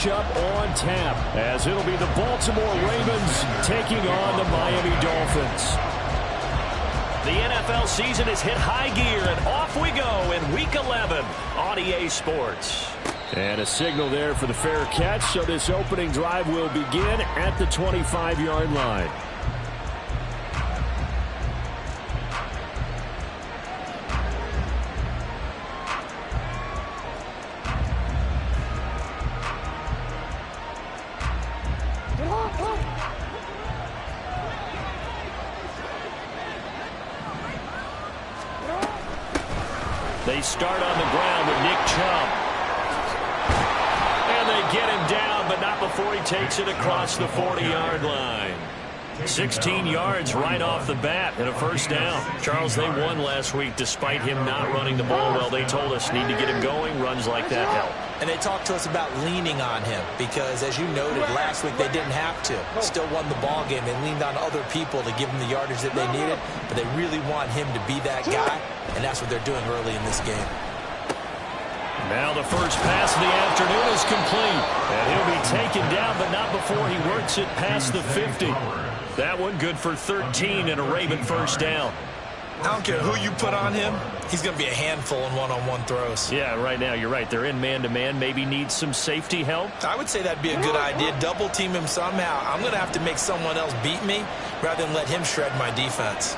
Up on tap, as it'll be the Baltimore Ravens taking on the Miami Dolphins. The NFL season has hit high gear, and off we go in Week 11 on EA Sports. And a signal there for the fair catch, so this opening drive will begin at the 25-yard line. They start on the ground with Nick Chubb. And they get him down, but not before he takes it across the 40-yard line. 16 yards right off the bat and a first down. Charles, they won last week despite him not running the ball well. They told us need to get him going. Runs like that help. And they talked to us about leaning on him because, as you noted, last week they didn't have to. Still won the ball game. They leaned on other people to give them the yardage that they needed, but they really want him to be that guy, and that's what they're doing early in this game. Now the first pass of the afternoon is complete, and he'll be taken down, but not before he works it past the 50. That one good for 13 and a Raven first down. I don't care who you put on him. He's going to be a handful in one-on-one throws. Yeah, right now, you're right. They're in man-to-man. Maybe needs some safety help. I would say that'd be a good idea. Double team him somehow. I'm going to have to make someone else beat me rather than let him shred my defense.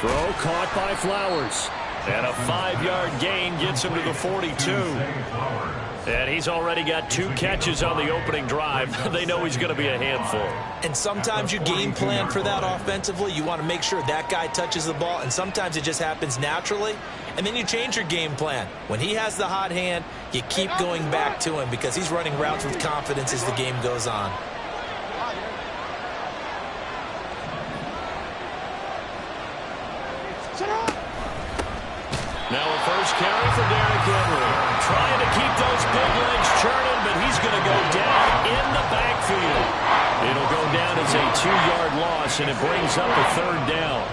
Throw caught by Flowers. And a 5-yard gain gets him to the 42. And he's already got 2 catches on the opening drive. They know he's going to be a handful. And sometimes you game plan for that offensively. You want to make sure that guy touches the ball, and sometimes it just happens naturally. And then you change your game plan. When he has the hot hand, you keep going back to him because he's running routes with confidence as the game goes on. Now a first carry for Derrick Henry. Trying to keep those big legs churning, but he's going to go down in the backfield. It'll go down as a 2-yard loss, and it brings up a third down.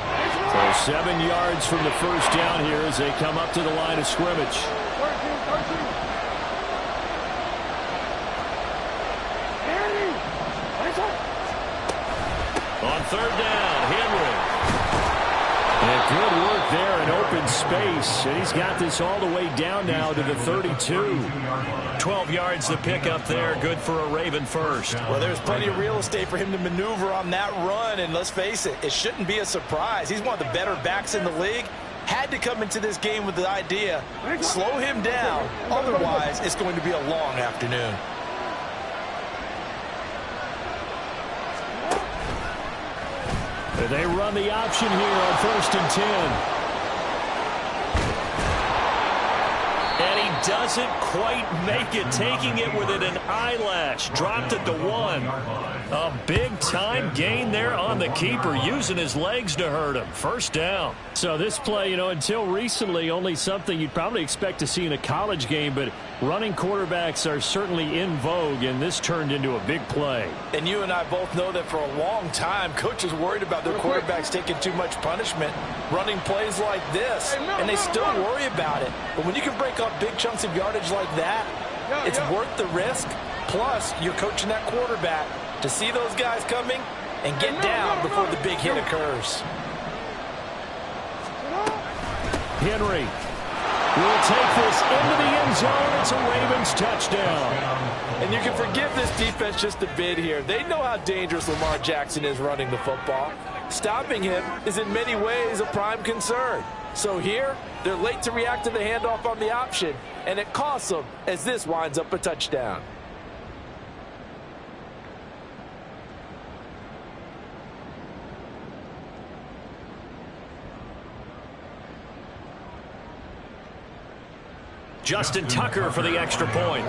So 7 yards from the first down here as they come up to the line of scrimmage. On third down, Henry. And good work there in open space. And he's got this all the way down now to the 32. 12 yards to pick up there. Good for a Raven first. Well, there's plenty of real estate for him to maneuver on that run. And let's face it, it shouldn't be a surprise. He's one of the better backs in the league. Had to come into this game with the idea, slow him down. Otherwise, it's going to be a long afternoon. They run the option here on 1st and 10. And he doesn't quite make it, taking it within an eyelash. Dropped at the 1. A big-time gain there on the keeper, using his legs to hurt him. First down. So this play, until recently, only something you'd probably expect to see in a college game, but running quarterbacks are certainly in vogue, and this turned into a big play. And you and I both know that for a long time, coaches worried about their quarterbacks taking too much punishment, running plays like this, and they still worry about it. But when you can break up big chunks of yardage like that, it's worth the risk. Plus, you're coaching that quarterback to see those guys coming and get down before the big hit occurs. Henry will take this into the end zone. It's a Ravens touchdown. And you can forgive this defense just a bit here. They know how dangerous Lamar Jackson is running the football. Stopping him is in many ways a prime concern. So here, they're late to react to the handoff on the option, and it costs them as this winds up a touchdown. Justin Tucker for the extra point.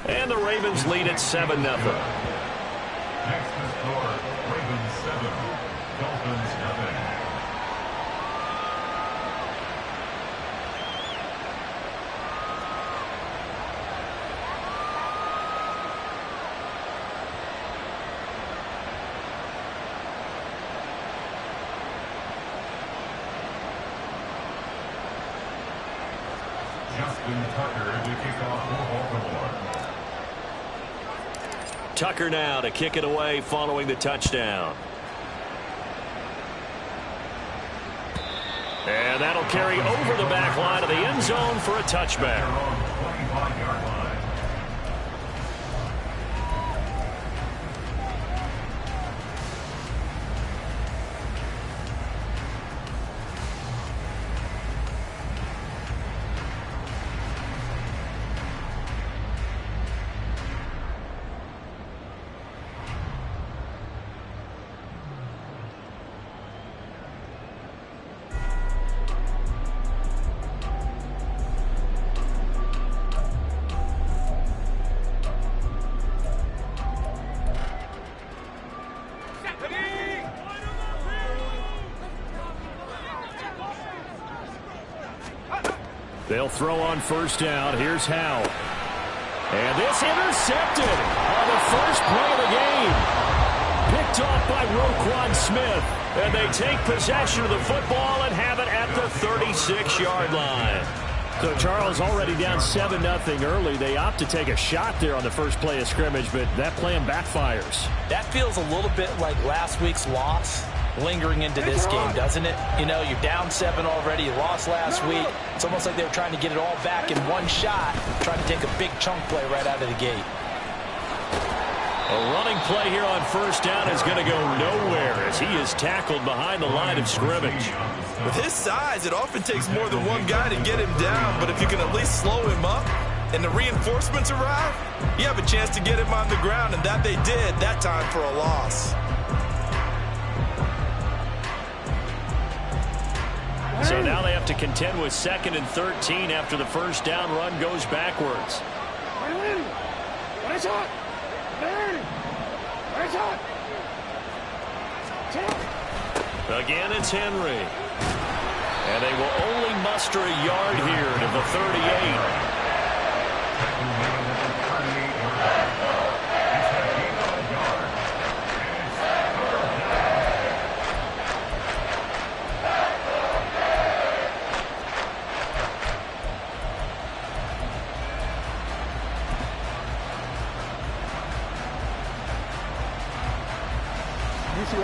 And the Ravens lead at 7-0. Next to score, Ravens 7, Dolphins nothing. Justin Tucker to kick off for Baltimore. Tucker now to kick it away following the touchdown. And that'll carry over the back line of the end zone for a touchback. 25-yard line. They'll throw on first down. Here's Howell. And this intercepted on the first play of the game. Picked off by Roquan Smith. And they take possession of the football and have it at the 36-yard line. So Charles already down 7-0 early. They opt to take a shot there on the first play of scrimmage, but that plan backfires. That feels a little bit like last week's loss lingering into this game, doesn't it? You know, you're down 7 already. You lost last week. It's almost like they were trying to get it all back in one shot, trying to take a big chunk play right out of the gate. A running play here on first down is going to go nowhere as he is tackled behind the line of scrimmage. With his size, it often takes more than one guy to get him down, but if you can at least slow him up and the reinforcements arrive, you have a chance to get him on the ground, and that they did that time for a loss. So now they have to contend with 2nd and 13 after the first down run goes backwards. Again, it's Henry. And they will only muster a yard here to the 38.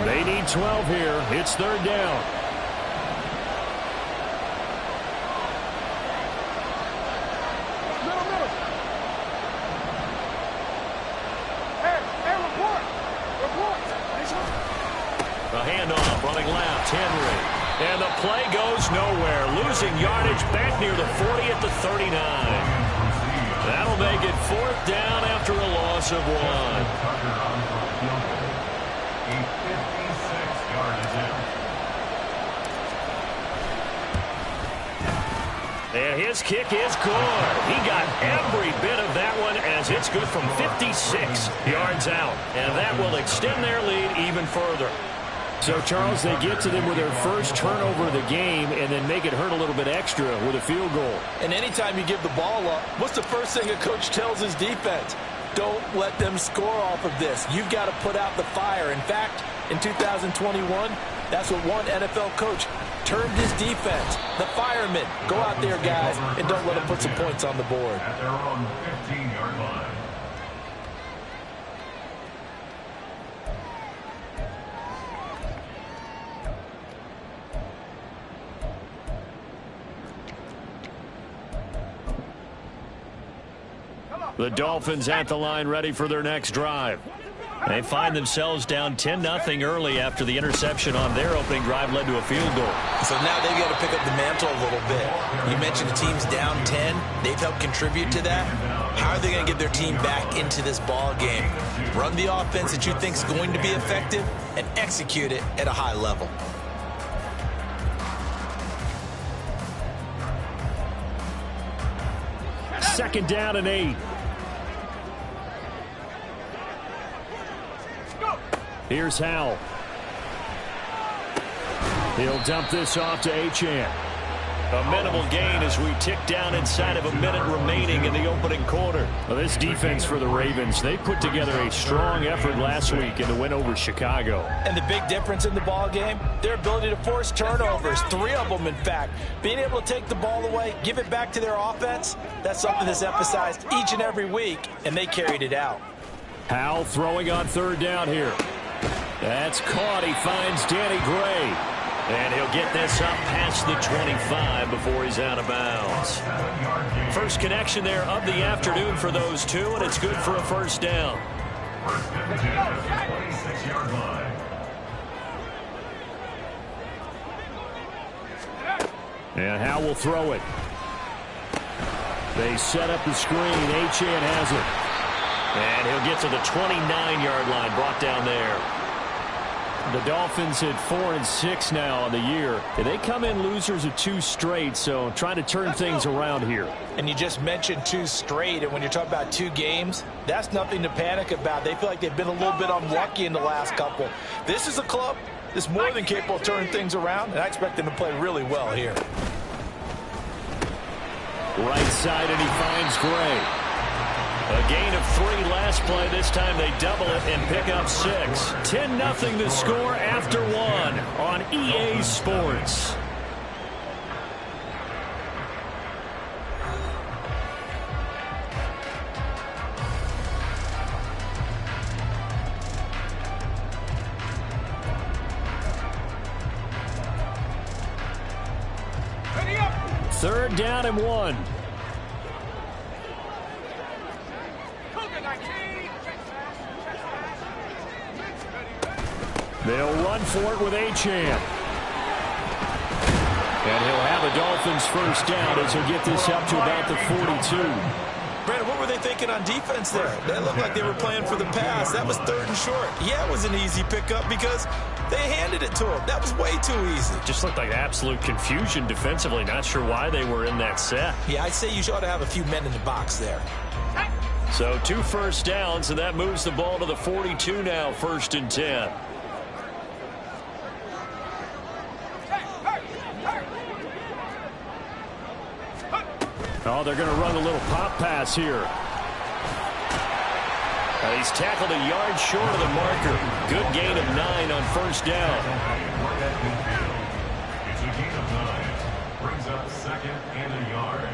They need 12 here. It's third down. The handoff running left, Henry. And the play goes nowhere. Losing yardage back near the 40 at the 39. That'll make it 4th down after a loss of 1. And his kick is good. He got every bit of that one as it's good from 56 yards out. And that will extend their lead even further. So, Charles, they get to them with their first turnover of the game and then make it hurt a little bit extra with a field goal. And anytime you give the ball up, what's the first thing a coach tells his defense? Don't let them score off of this. You've got to put out the fire. In fact, in 2021, that's what one NFL coach termed his defense. The firemen. Go out there, guys, and don't let them put some points on the board. At their own 15-yard line. The Dolphins at the line ready for their next drive. They find themselves down 10-0 early after the interception on their opening drive led to a field goal. So now they've got to pick up the mantle a little bit. You mentioned the team's down 10. They've helped contribute to that. How are they going to get their team back into this ball game? Run the offense that you think is going to be effective and execute it at a high level. Second down and 8. Here's Howell. He'll dump this off to Achane. A minimal gain as we tick down inside of a minute remaining in the opening quarter. Well, this defense for the Ravens, they put together a strong effort last week in the win over Chicago. And the big difference in the ball game, their ability to force turnovers, 3 of them in fact. Being able to take the ball away, give it back to their offense, that's something that's emphasized each and every week, and they carried it out. Howell throwing on 3rd down here. That's caught. He finds Danny Gray. And he'll get this up past the 25 before he's out of bounds. First connection there of the afternoon for those two, and it's good for a first down. First and 10, 26-yard line. And Howell will throw it. They set up the screen. Achane has it. And he'll get to the 29-yard line, brought down there. The Dolphins at 4-6 now on the year. They come in losers of 2 straight, so trying to turn things around here. And you just mentioned 2 straight, and when you're talking about 2 games, that's nothing to panic about. They feel like they've been a little bit unlucky in the last couple. This is a club that's more than capable of turning things around, and I expect them to play really well here. Right side, and he finds Gray. A gain of 3 last play. This time they double it and pick up 6. 10-0 the score after 1 on EA Sports. Third down and 1. They'll run for it with Achane. And he'll have a Dolphins first down as he'll get this up to about the 42. Brandon, what were they thinking on defense there? They looked like they were playing for the pass. That was 3rd and short. Yeah, it was an easy pickup because they handed it to him. That was way too easy. Just looked like absolute confusion defensively. Not sure why they were in that set. Yeah, I'd say you ought to have a few men in the box there. So 2 first downs, and that moves the ball to the 42 now, 1st and 10. Oh, they're going to run a little pop pass here. He's tackled a yard short of the marker. Good gain of 9 on first down. It's a gain of 9. Brings up 2nd and a yard.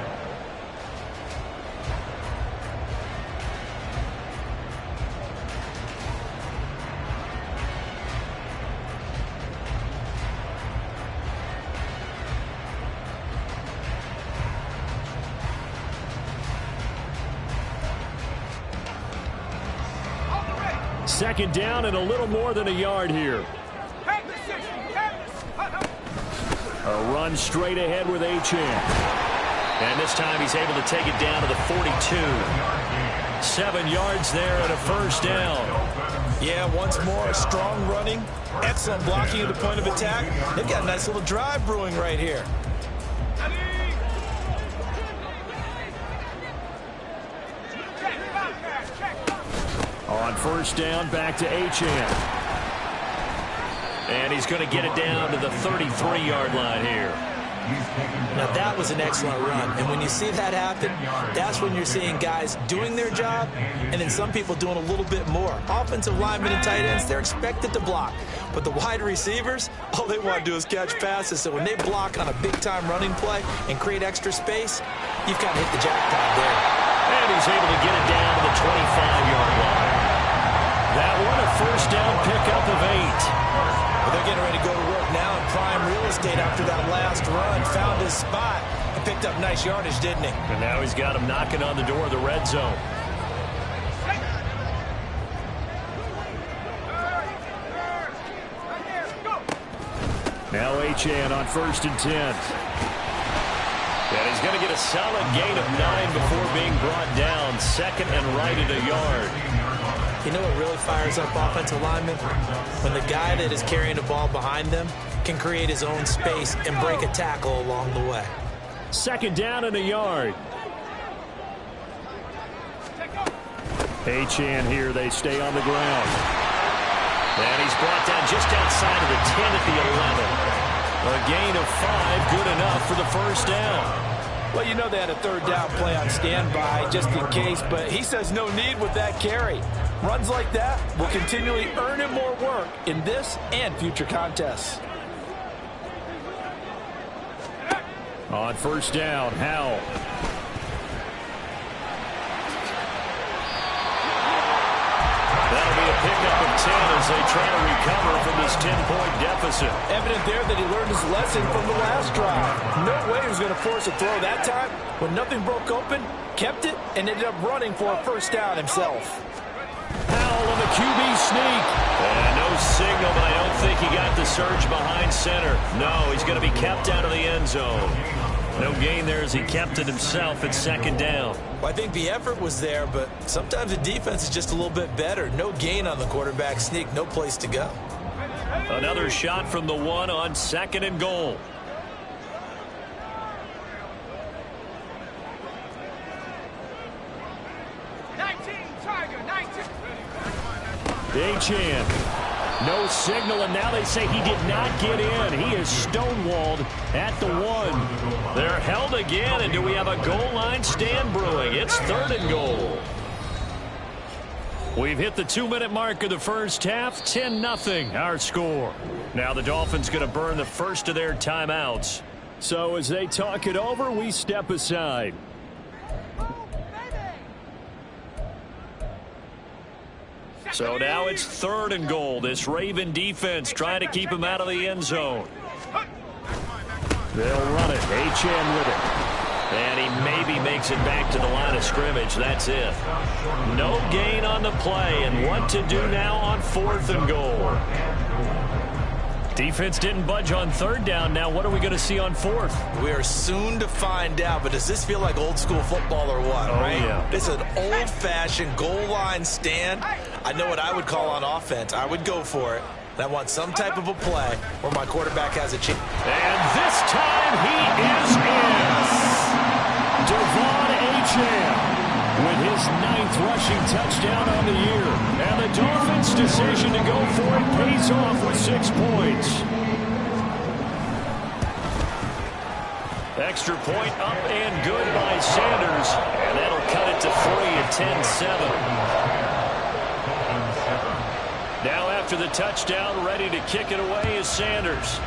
Second down and a little more than a yard here. A run straight ahead with Achane. And this time he's able to take it down to the 42. 7 yards there and a first down. Yeah, once more, strong running, excellent blocking at the point of attack. They've got a nice little drive brewing right here. On first down, back to Achane. And he's going to get it down to the 33-yard line here. Now, that was an excellent run. And when you see that happen, that's when you're seeing guys doing their job and then some people doing a little bit more. Offensive linemen and tight ends, they're expected to block. But the wide receivers, all they want to do is catch passes. So when they block on a big-time running play and create extra space, you've got to hit the jackpot there. And he's able to get it down to the 25-yard line. That one a first down pickup of 8. Well, they're getting ready to go to work now in prime real estate after that last run. Found his spot and picked up nice yardage, didn't he? And now he's got him knocking on the door of the red zone. Now Achane on 1st and 10. And he's going to get a solid gain of 9 before being brought down. 2nd and right at a yard. You know what really fires up offensive linemen? When the guy that is carrying the ball behind them can create his own space and break a tackle along the way. 2nd down and a yard. Achane here, they stay on the ground. And he's brought down just outside of the 10 at the 11. A gain of 5, good enough for the first down. Well, you know they had a third down play on standby just in case, but he says no need with that carry. Runs like that will continually earn him more work in this and future contests. On first down, Howell. That'll be a pickup of 10 as they try to recover from this 10-point deficit. Evident there that he learned his lesson from the last drive. No way he was going to force a throw that time. When nothing broke open, kept it, and ended up running for a first down himself. Howell on the QB sneak. And no signal, but I don't think he got the surge behind center. No, he's going to be kept out of the end zone. No gain there as he kept it himself at second down. Well, I think the effort was there, but sometimes the defense is just a little bit better. No gain on the quarterback sneak, no place to go. Another shot from the 1 on 2nd and goal. Achane. No signal, and now they say he did not get in. He is stonewalled at the 1. They're held again, and do we have a goal line stand brewing? It's 3rd and goal. We've hit the 2-minute mark of the first half. 10-0 our score. Now the Dolphins going to burn the first of their timeouts. So as they talk it over, we step aside. So now it's 3rd and goal. This Raven defense trying to keep him out of the end zone. They'll run it. Achane with it. And he maybe makes it back to the line of scrimmage. That's it. No gain on the play. And what to do now on 4th and goal? Defense didn't budge on 3rd down. Now what are we going to see on 4th? We are soon to find out, but does this feel like old school football or what, right? Yeah. This is an old-fashioned goal line stand. I know what I would call on offense. I would go for it. And I want some type of a play where my quarterback has a chance. And this time he is in. Devon Achane with his 9th rushing touchdown on the year. And the Dolphins' decision to go for it pays off with 6 points. Extra point up and good by Sanders. And that'll cut it to 3 at 10-7. Now after the touchdown, ready to kick it away is Sanders.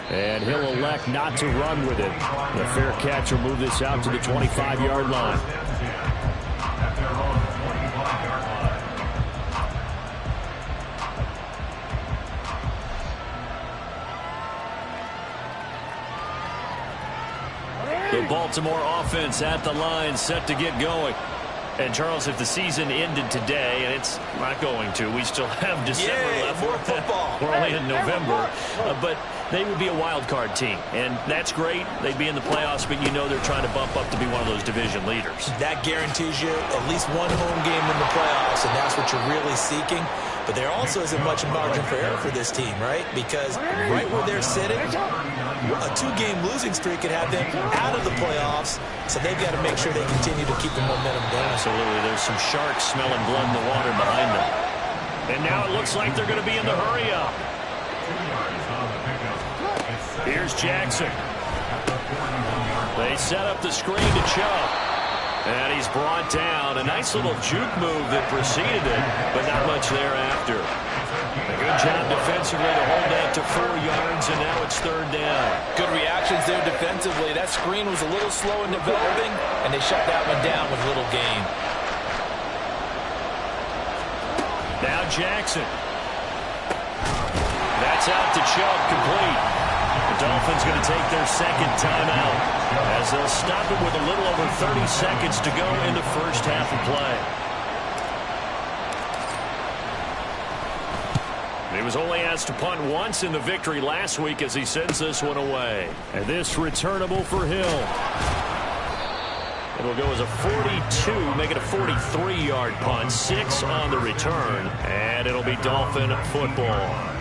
And he'll elect not to run with it. The fair catch will move this out to the 25-yard line. The Baltimore offense at the line, set to get going. And, Charles, if the season ended today, and it's not going to, we still have December left. More football. We're only in November. But they would be a wild card team, and that's great. They'd be in the playoffs, but you know they're trying to bump up to be one of those division leaders. That guarantees you at least one home game in the playoffs, and that's what you're really seeking. But there also isn't much margin for error for this team, right? Because right where they're sitting, a 2-game losing streak could have them out of the playoffs, so they've got to make sure they continue to keep the momentum going. Absolutely. There's some sharks smelling blood in the water behind them. And now it looks like they're going to be in the hurry-up. Here's Jackson. They set up the screen to Chubb. And he's brought down. A nice little juke move that preceded it, but not much thereafter. A good job defensively to hold that to 4 yards, and now it's 3rd down. Good reactions there defensively. That screen was a little slow in developing, and they shut that one down with little gain. Now Jackson. That's out to Chubb, complete. The Dolphins going to take their 2nd timeout as they'll stop it with a little over 30 seconds to go in the first half of play. He was only asked to punt once in the victory last week as he sends this one away. And this returnable for Hill. It'll go as a 42, make it a 43-yard punt, 6 on the return, and it'll be Dolphin football.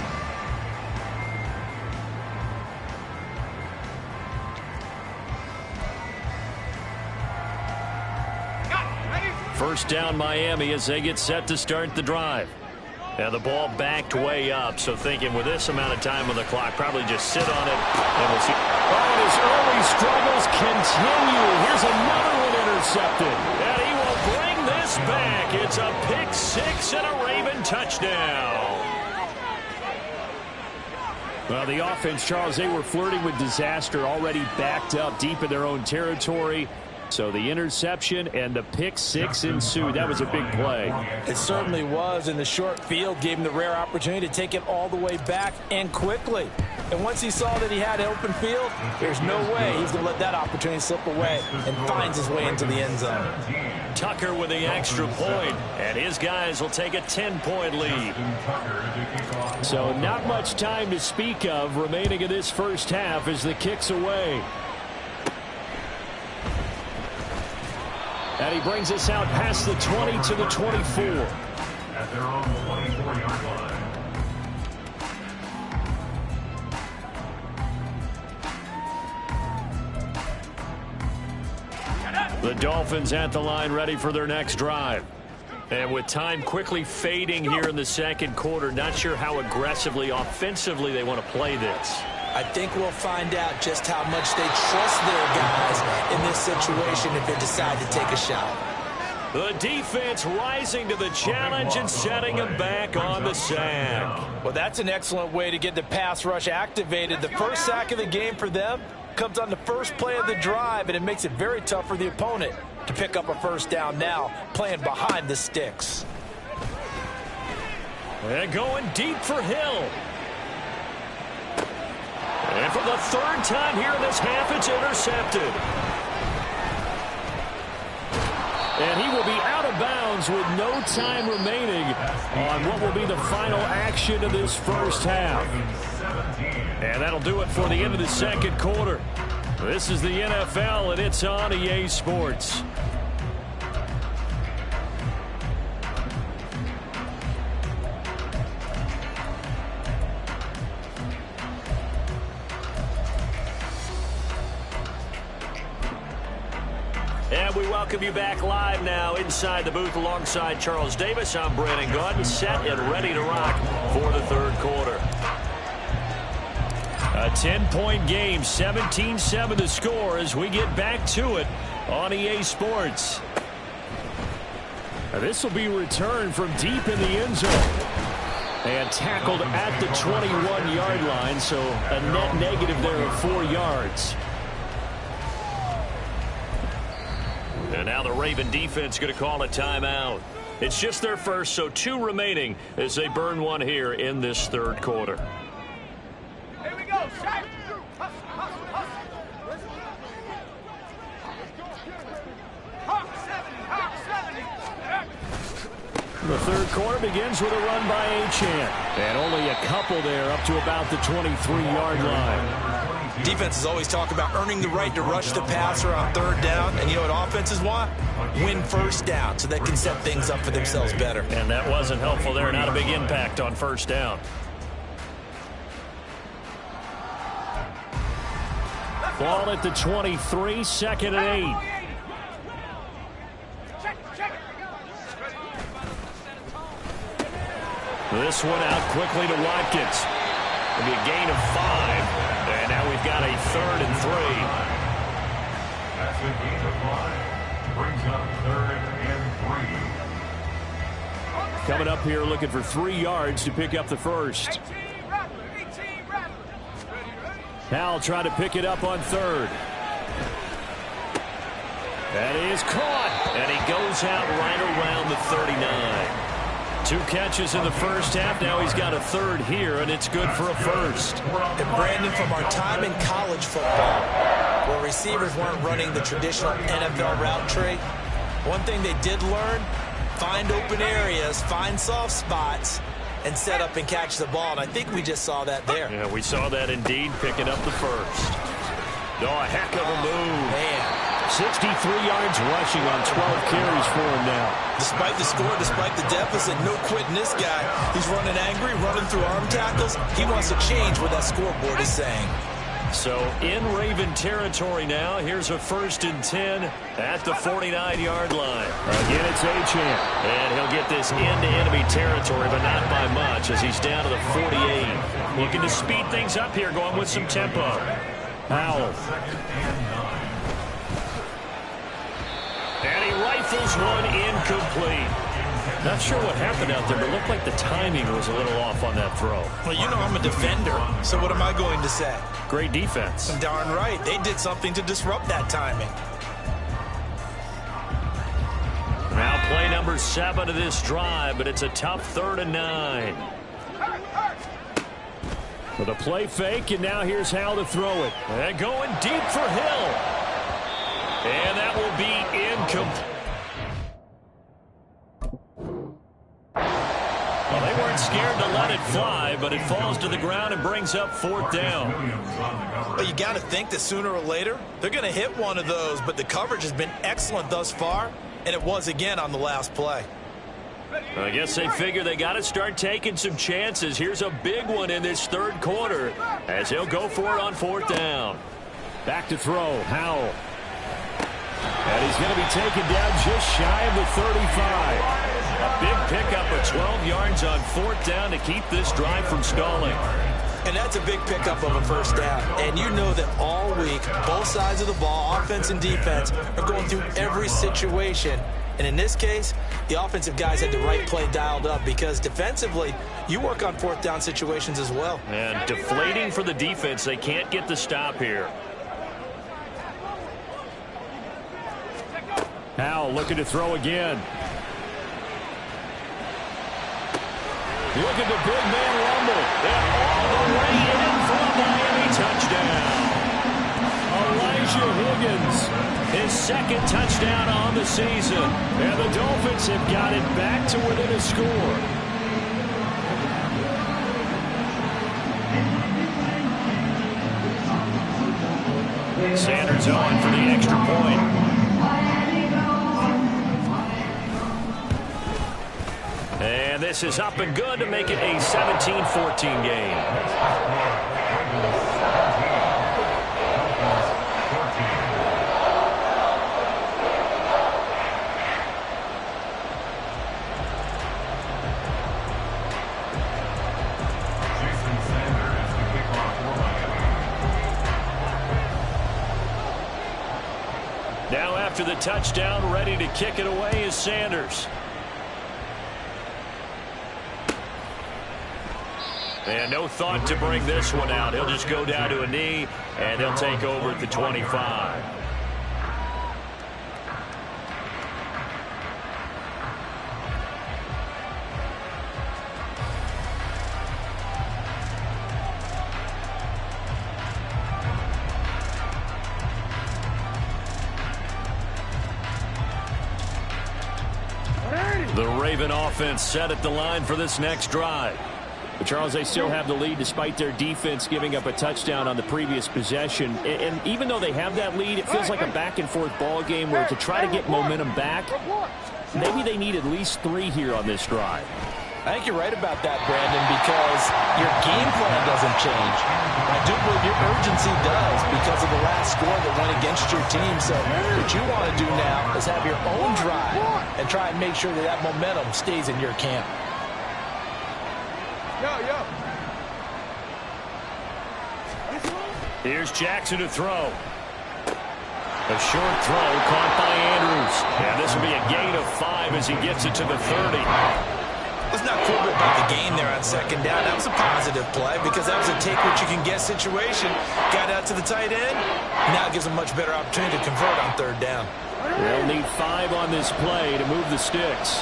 First down Miami as they get set to start the drive. And the ball backed way up, so thinking with this amount of time on the clock, probably just sit on it, and we'll see. Oh, and his early struggles continue. Here's another one intercepted. And he will bring this back. It's a pick six and a Raven touchdown. Well, the offense, Charles, they were flirting with disaster, already backed up deep in their own territory. So the interception and the pick six ensued. That was a big play. It certainly was, and the short field gave him the rare opportunity to take it all the way back and quickly. And once he saw that he had an open field, there's no way he's going to let that opportunity slip away, and finds his way into the end zone. Tucker with the extra point, and his guys will take a 10-point lead. So not much time to speak of remaining in this first half as the kick's away. And he brings us out past the 20 to the 24. At their own 24-yard line. The Dolphins at the line, ready for their next drive. And with time quickly fading here in the second quarter, not sure how aggressively, offensively they want to play this. I think we'll find out just how much they trust their guys in this situation if they decide to take a shot. The defense rising to the challenge and setting them back on the sack. Well, that's an excellent way to get the pass rush activated. The first sack of the game for them comes on the first play of the drive, and it makes it very tough for the opponent to pick up a first down now, playing behind the sticks. And going deep for Hill. And for the third time here in this half, it's intercepted. And he will be out of bounds with no time remaining on what will be the final action of this first half. And that'll do it for the end of the second quarter. This is the NFL, and it's on EA Sports. And we welcome you back live now inside the booth alongside Charles Davis. I'm Brandon Gaudin, set and ready to rock for the third quarter. A 10-point game, 17-7 the score as we get back to it on EA Sports. Now this will be returned from deep in the end zone. And tackled at the 21-yard line, so a net negative there of 4 yards. And now the Raven defense going to call a timeout. It's just their first, so 2 remaining as they burn one here in this third quarter. Here we go, Shaq. Hustle, hustle, hustle. Hawk 70. The third quarter begins with a run by Achane. And only a couple there up to about the 23-yard line. Defenses always talk about earning the right to rush the passer on third down. And you know what offenses want? Win first down so they can set things up for themselves better. And that wasn't helpful there. Not a big impact on first down. Ball at the 23, second and 8. This one out quickly to Watkins. It'll be a gain of 5. And now we've got a 3rd and 3. That's a gain of 5. Brings up 3rd and 3. Coming up here looking for 3 yards to pick up the first. Howell trying to pick it up on 3rd. That is caught. And he goes out right around the 39. 2 catches in the first half. Now he's got a 3rd here, and it's good for a first. And Brandon, from our time in college football, where receivers weren't running the traditional NFL route tree, one thing they did learn, find open areas, find soft spots, and set up and catch the ball. And I think we just saw that there. Yeah, we saw that indeed, picking up the first. Oh, a heck of a move. Man. 63 yards rushing on 12 carries for him now. Despite the score, despite the deficit, no quitting this guy. He's running angry, running through arm tackles. He wants to change what that scoreboard is saying. So in Raven territory now. Here's a 1st and 10 at the 49-yard line. Again, it's Achane. And he'll get this into enemy territory, but not by much as he's down to the 48. Looking to speed things up here, going with some tempo. Howell. And he rifles one incomplete. Not sure what happened out there, but it looked like the timing was a little off on that throw. Well, you know I'm a defender, so what am I going to say? Great defense. Darn right. They did something to disrupt that timing. Now play number 7 of this drive, but it's a tough 3rd and 9. With a play fake, and now here's Howell to throw it. And going deep for Hill. And that will be incomplete. Well, they weren't scared to let it fly, but it falls to the ground and brings up 4th down. But you got to think that sooner or later, they're going to hit one of those, but the coverage has been excellent thus far, and it was again on the last play. I guess they figure they got to start taking some chances. Here's a big one in this 3rd quarter as he'll go for it on 4th down. Back to throw, Howell. And he's going to be taken down just shy of the 35. A big pickup of 12 yards on 4th down to keep this drive from stalling. And that's a big pickup of a 1st down. And you know that all week, both sides of the ball, offense and defense, are going through every situation. And in this case, the offensive guys had the right play dialed up because defensively, you work on 4th down situations as well. And deflating for the defense. They can't get the stop here. Howell looking to throw again. Look at the big man rumble. And all the way in for a Miami touchdown. Elijah Higgins. His 2nd touchdown on the season. And the Dolphins have got it back to within a score. Sanders on for the extra point. And this is up and good to make it a 17-14 game. Now after the touchdown, ready to kick it away is Sanders. And no thought to bring this one out. He'll just go down to a knee, and he'll take over at the 25. The Raven offense set at the line for this next drive. But Charles, they still have the lead despite their defense giving up a touchdown on the previous possession. And even though they have that lead, it feels like a back-and-forth ball game where to try to get momentum back, maybe they need at least 3 here on this drive. I think you're right about that, Brandon, because your game plan doesn't change. I do believe your urgency does because of the last score that went against your team. So what you want to do now is have your own drive and try and make sure that that momentum stays in your camp. Here's Jackson to throw. A short throw caught by Andrews. And this will be a gain of 5 as he gets it to the 30. Let's not quibble about the gain there on 2nd down. That was a positive play because that was a take-what-you-can-get situation. Got out to the tight end. Now gives a much better opportunity to convert on 3rd down. They'll need 5 on this play to move the sticks.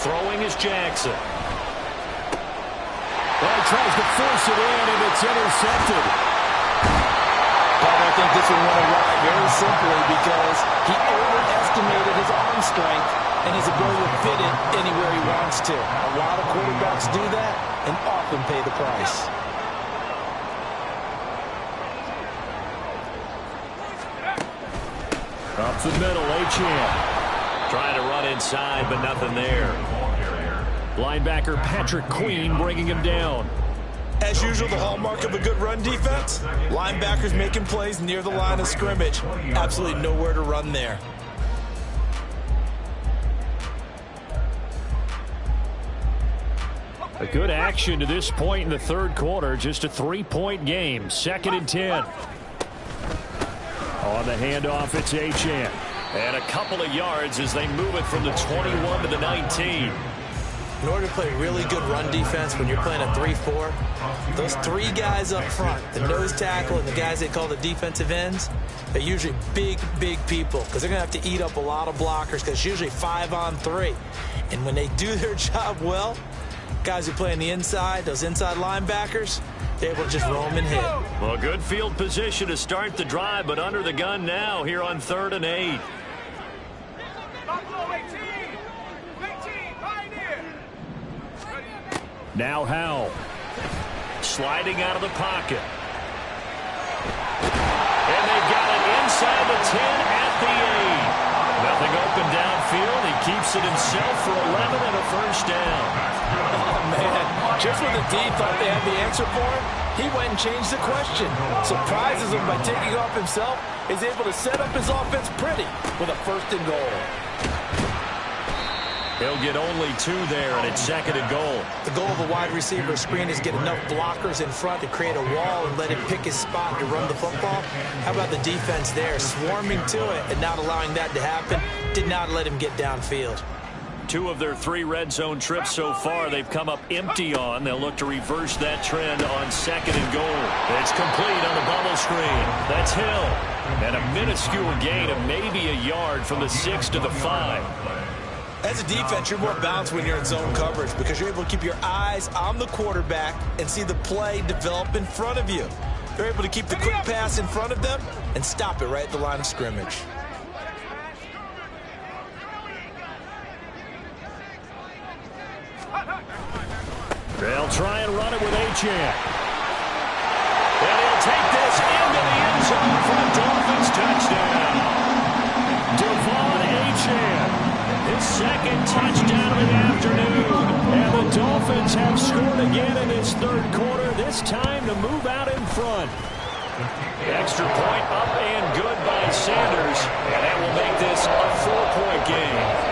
Throwing is Jackson. Well, he tries to force it in, and it's intercepted. But I think this one went awry very simply because he overestimated his arm strength and his ability to fit it anywhere he wants to. A lot of quarterbacks do that and often pay the price. Up the middle, Achane. Trying to run inside, but nothing there. Linebacker Patrick Queen bringing him down. As usual, the hallmark of a good run defense, linebackers making plays near the line of scrimmage. Absolutely nowhere to run there. A good action to this point in the third quarter. Just a 3-point game. 2nd and 10. On the handoff, it's Achane. And a couple of yards as they move it from the 21 to the 19. In order to play really good run defense when you're playing a 3-4, those 3 guys up front, the nose tackle and the guys they call the defensive ends, they're usually big people because they're going to have to eat up a lot of blockers because it's usually 5-on-3. And when they do their job well, guys who play on the inside, those inside linebackers, they're able to just roam and hit. Well, good field position to start the drive, but under the gun now here on 3rd and 8. Now Howell. Sliding out of the pocket. And they've got it inside the 10 at the 8. Nothing open downfield. He keeps it himself for 11 and a first down. Oh, man. Just when the D thought they had the answer for him, he went and changed the question. Surprises him by taking off himself. He's able to set up his offense pretty with a 1st and goal. He'll get only 2 there, and it's 2nd and goal. The goal of a wide receiver screen is get enough blockers in front to create a wall and let him pick his spot to run the football. How about the defense there, swarming to it and not allowing that to happen? Did not let him get downfield. 2 of their 3 red zone trips so far they've come up empty on. They'll look to reverse that trend on 2nd and goal. It's complete on the bubble screen. That's Hill. And a minuscule gain of maybe a yard from the 6 to the 5. As a defense, you're more balanced when you're in zone coverage because you're able to keep your eyes on the quarterback and see the play develop in front of you. They're able to keep the quick pass in front of them and stop it right at the line of scrimmage. They'll try and run it with Achane. And he'll take this into the end zone for a Dolphins touchdown. Devon Achane. His 2nd touchdown of the afternoon. And the Dolphins have scored again in this 3rd quarter, this time to move out in front. Extra point up and good by Sanders. And that will make this a 4-point game.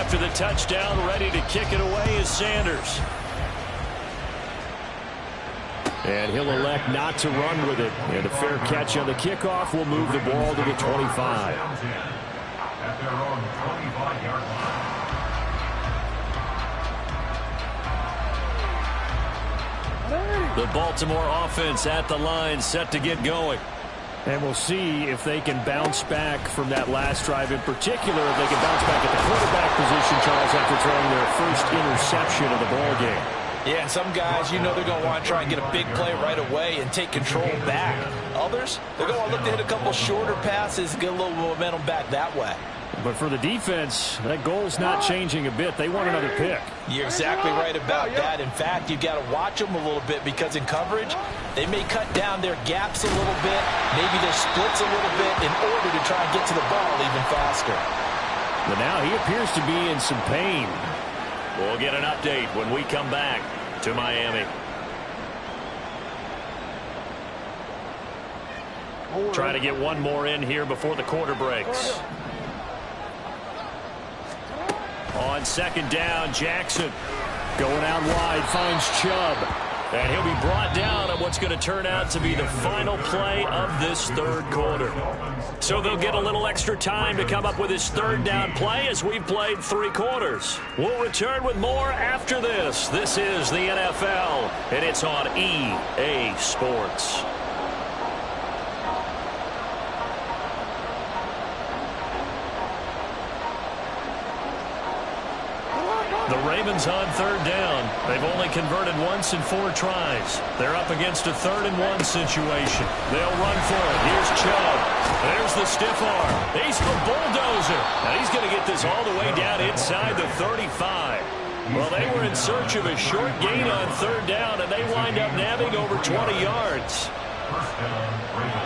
After the touchdown, ready to kick it away is Sanders. And he'll elect not to run with it. And a fair catch on the kickoff will move the ball to the 25. At their own 25-yard line. The Baltimore offense at the line, set to get going. And we'll see if they can bounce back from that last drive in particular, if they can bounce back at the quarterback position, Charles, after throwing their first interception of the ball game. Yeah, and some guys, you know they're going to want to try and get a big play right away and take control back. Others, they're going to look to hit a couple shorter passes, get a little momentum back that way. But for the defense, that goal's not changing a bit. They want another pick. You're exactly right about that. In fact, you've got to watch them a little bit because in coverage, they may cut down their gaps a little bit, maybe their splits a little bit in order to try and get to the ball even faster. But now he appears to be in some pain. We'll get an update when we come back to Miami. Try to get one more in here before the quarter breaks. On 2nd down, Jackson going out wide, finds Chubb. And he'll be brought down on what's going to turn out to be the final play of this 3rd quarter. So they'll get a little extra time to come up with his 3rd down play as we've played 3 quarters. We'll return with more after this. This is the NFL, and it's on EA Sports. The Ravens on third down. They've only converted once in 4 tries. They're up against a 3rd-and-1 situation. They'll run for it. Here's Chubb. There's the stiff arm. He's the bulldozer. And he's going to get this all the way down inside the 35. Well, they were in search of a short gain on 3rd down, and they wind up nabbing over 20 yards. First down, Ravens.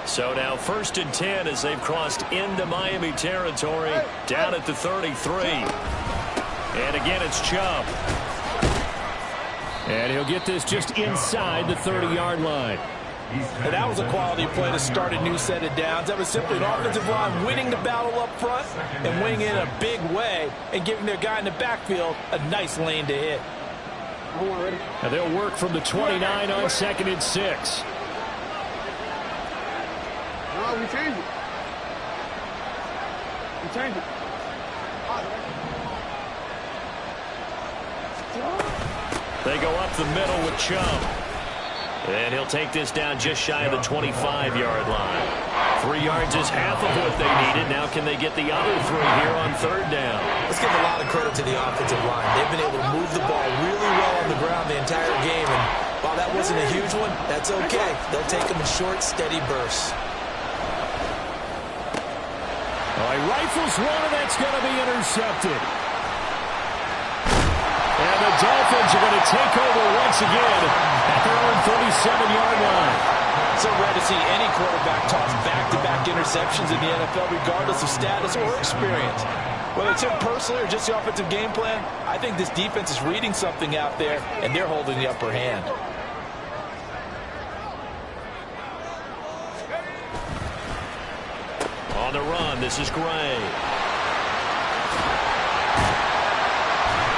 So now 1st and 10 as they've crossed into Miami territory, down at the 33. And again, it's Chubb. And he'll get this just inside the 30-yard line. And that was a quality play to start a new set of downs. That was simply an offensive line winning the battle up front and winning in a big way and giving their guy in the backfield a nice lane to hit. And they'll work from the 29 on 2nd and 6. No, we change it. We change it. They go up the middle with Chubb. And he'll take this down just shy of the 25-yard line. 3 yards is half of what they needed. Now can they get the other 3 here on 3rd down? Let's give a lot of credit to the offensive line. They've been able to move the ball really well on the ground the entire game. And while that wasn't a huge one, that's okay. They'll take them in short, steady bursts. Oh, he rifles one, and that's going to be intercepted. And the Dolphins are going to take over once again at their own 37-yard line. So rare to see any quarterback toss back-to-back interceptions in the NFL, regardless of status or experience. Whether it's him personally or just the offensive game plan, I think this defense is reading something out there, and they're holding the upper hand. On the run, this is Gray.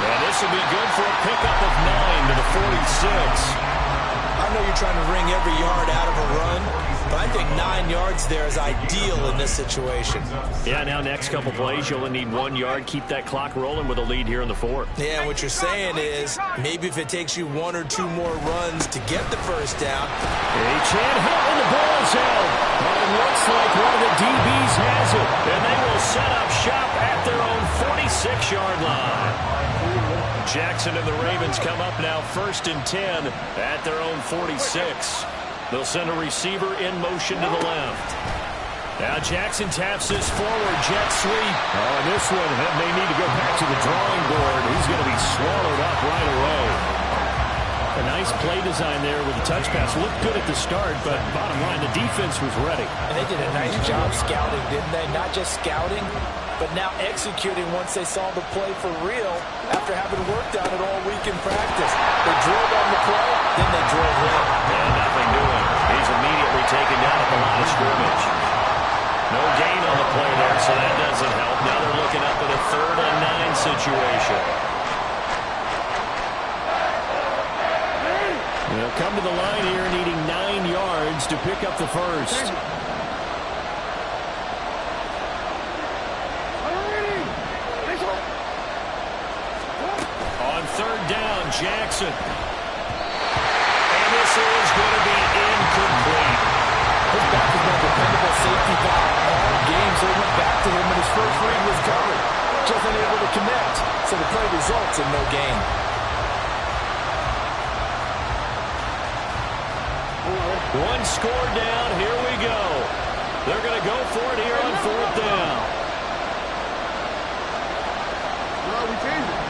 And this will be good for a pickup of 9 to the 46. I know you're trying to wring every yard out of a run, but I think 9 yards there is ideal in this situation. Yeah, now next couple plays, you'll only need 1 yard. Keep that clock rolling with a lead here in the 4th. Yeah, what you're saying is maybe if it takes you 1 or 2 more runs to get the first down. Achane hit and the ball is out. But it looks like one of the DBs has it. And they will set up shop at their own 46-yard line. Jackson and the Ravens come up now 1st and 10 at their own 46. They'll send a receiver in motion to the left. Now Jackson taps this forward, jet sweep. Oh, and this one, they need to go back to the drawing board. He's going to be swallowed up right away. A nice play design there with the touch pass. Looked good at the start, but bottom line, the defense was ready. And they did a nice job scouting, didn't they? Not just scouting, but now executing once they saw the play for real after having worked on it all week in practice. They drilled on the play, then they drilled in. And nothing doing. He's immediately taken down at the line of scrimmage. No gain on the play there, so that doesn't help. Now they're looking up at a 3rd and 9 situation. They'll come to the line here needing 9 yards to pick up the first. On 3rd down, Jackson. And this is going to be incomplete. His back has been a dependable safety valve all game, so he went back to him when his first read was covered. Just unable to connect, so the play results in no gain. One score down, here we go. They're going to go for it here on 4th down. No, we change it.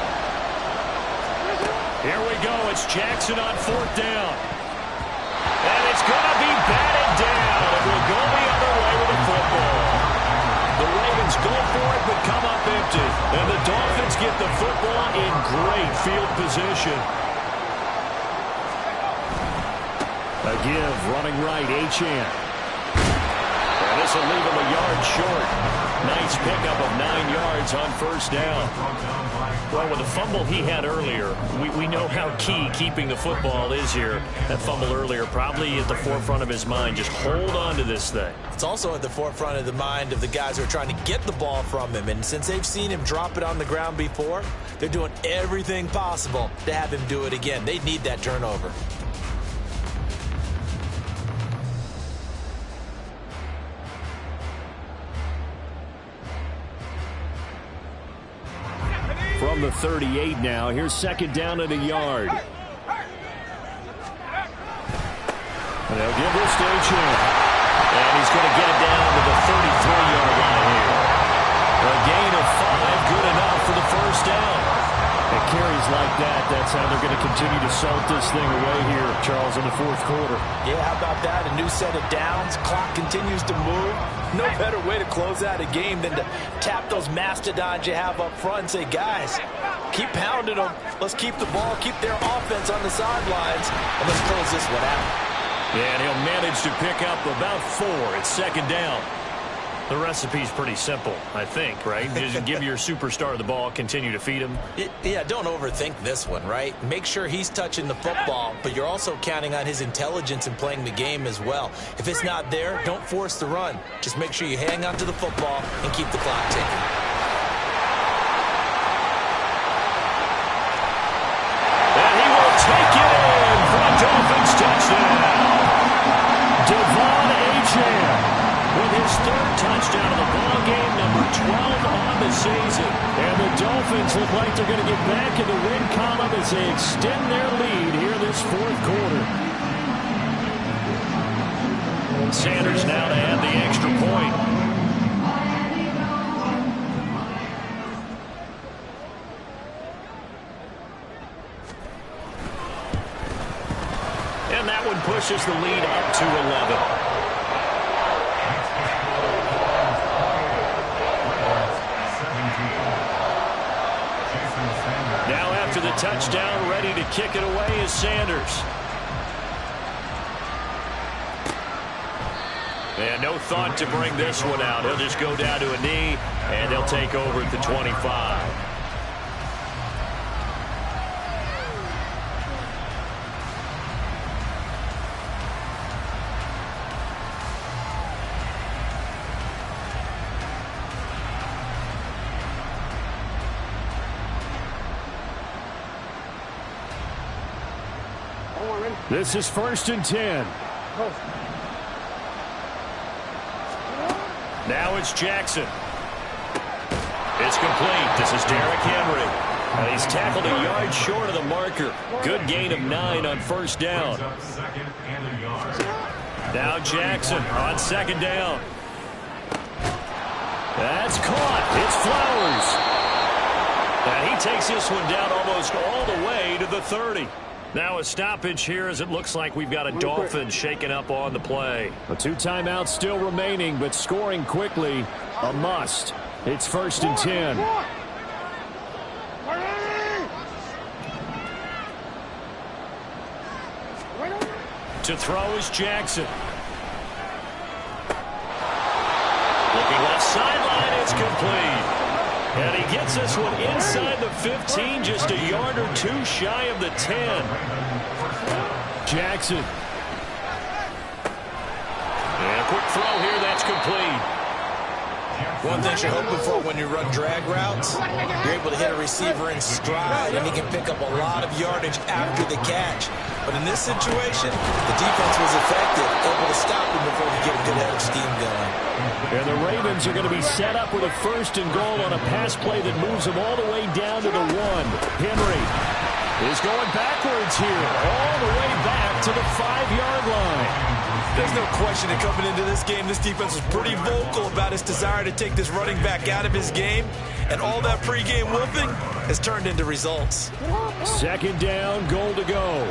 Here we go, it's Jackson on 4th down. And it's going to be batted down. It will go the other way with the football. The Ravens go for it, but come up empty. And the Dolphins get the football in great field position. A give, running right, Achane. And this will leave him a yard short. Nice pickup of 9 yards on 1st down. Well, with the fumble he had earlier, we know how key keeping the football is here. That fumble earlier probably at the forefront of his mind. Just hold on to this thing. It's also at the forefront of the mind of the guys who are trying to get the ball from him. And since they've seen him drop it on the ground before, they're doing everything possible to have him do it again. They need that turnover. from the 38 now. Here's second down and a yard. And they'll give this to a chance. And he's going to get it down to the 33-yard line here. A gain of 5, good enough for the first down. And carries like that, that's how they're going to continue to salt this thing away here, Charles, in the fourth quarter. Yeah, how about that? A new set of downs. Clock continues to move. No better way to close out a game than to tap those mastodons you have up front and say, guys, keep pounding them. Let's keep the ball, keep their offense on the sidelines, and let's close this one out. Yeah, and he'll manage to pick up about 4 at second down. The recipe's pretty simple, I think, right? Just give your superstar the ball, continue to feed him. Yeah, don't overthink this one, right? Make sure he's touching the football, but you're also counting on his intelligence in playing the game as well. If it's not there, don't force the run. Just make sure you hang on to the football and keep the clock ticking. And he will take it in for a Dolphins touchdown. Devon Achane with his 3rd touchdown of the ball game, number 12 on the season. And the Dolphins look like they're going to get back in the win column as they extend their lead here this fourth quarter. Sanders now to add the extra point. And that one pushes the lead up to 11. Now after the touchdown, ready to kick it away is Sanders. And no thought to bring this one out. He'll just go down to a knee, and they'll take over at the 25. This is 1st and 10. Now it's Jackson. It's complete. This is Derrick Henry. And he's tackled a yard short of the marker. Good gain of 9 on first down. Now Jackson on second down. That's caught. It's Flowers. And he takes this one down almost all the way to the 30. Now a stoppage here as it looks like we've got a Dolphin shaking up on the play. 2 timeouts still remaining, but scoring quickly, a must. It's 1st and 10. To throw is Jackson. Looking left sideline, it's complete. And he gets this one inside the 15, just a yard or 2 shy of the 10. Jackson. And a quick throw here, that's complete. One thing you're hoping for when you run drag routes, you're able to hit a receiver in stride, and he can pick up a lot of yardage after the catch. But in this situation, the defense was effective, able to stop him before he get a good head of steam going. And the Ravens are going to be set up with a 1st and goal on a pass play that moves them all the way down to the 1. Henry is going backwards here, all the way back to the 5-yard line. There's no question that coming into this game, this defense was pretty vocal about its desire to take this running back out of his game. And all that pregame whooping has turned into results. Second down, goal to go.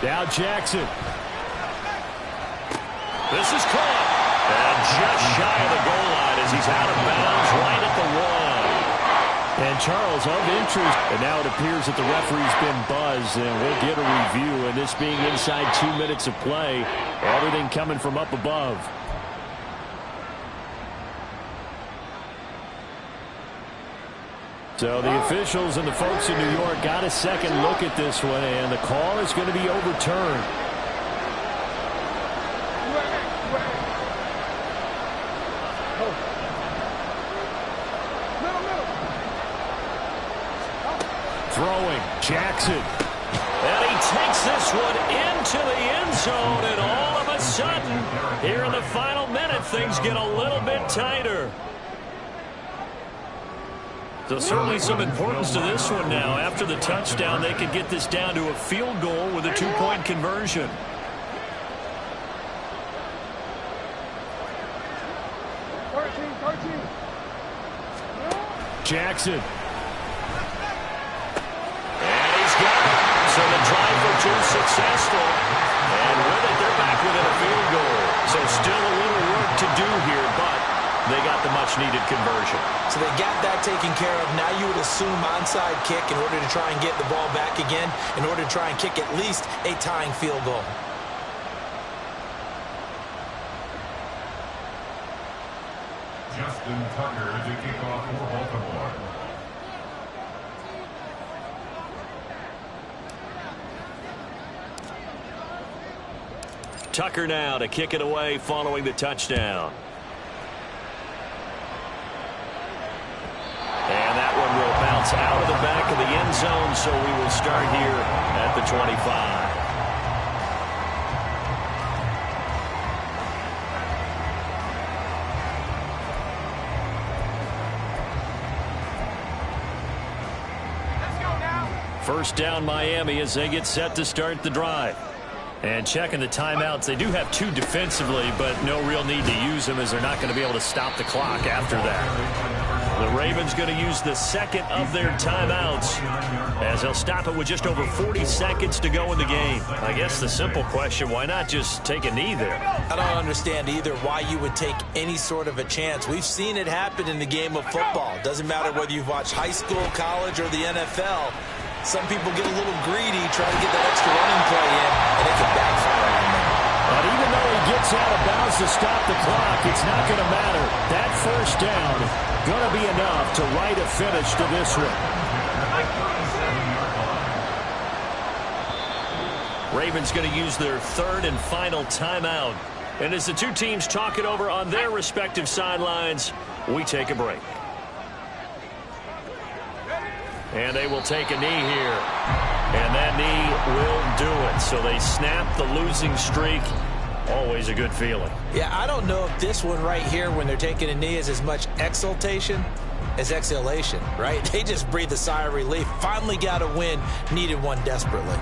Now Jackson. This is caught. And just shy of the goal line as he's out of bounds right at the 1. And Charles, of interest, and now it appears that the referee's been buzzed, and we'll get a review, and this being inside 2 minutes of play, everything coming from up above. So the officials and the folks in New York got a second look at this one, and the call is going to be overturned. Throwing, Jackson. And he takes this one into the end zone, and all of a sudden, here in the final minute, things get a little bit tighter. So certainly some importance to this one now. After the touchdown, they could get this down to a field goal with a two-point conversion. Jackson. And he's got it. So the drive for two successful. And with it, they're back within a field goal. So still a little work to do here, but they got the much-needed conversion. So they got that taken care of. Now you would assume onside kick in order to try and get the ball back again, in order to try and kick at least a tying field goal. Justin Tucker to kick off for Baltimore. Tucker now to kick it away following the touchdown. And that one will bounce out of the back of the end zone, so we will start here at the 25. First down Miami as they get set to start the drive. And checking the timeouts, they do have two defensively, but no real need to use them as they're not going to be able to stop the clock after that. The Ravens going to use the second of their timeouts as they'll stop it with just over 40 seconds to go in the game. I guess the simple question, why not just take a knee there? I don't understand either why you would take any sort of a chance. We've seen it happen in the game of football. Doesn't matter whether you've watched high school, college, or the NFL. Some people get a little greedy, trying to get that extra running play in, and it can backfire on them. But even though he gets out of bounds to stop the clock, it's not going to matter. That first down going to be enough to write a finish to this one. Ravens going to use their third and final timeout. And as the two teams talk it over on their respective sidelines, we take a break. And they will take a knee here. And that knee will do it. So they snap the losing streak. Always a good feeling. Yeah, I don't know if this one right here, when they're taking a knee, is as much exultation as exhalation, right? They just breathe a sigh of relief. Finally got a win. Needed one desperately.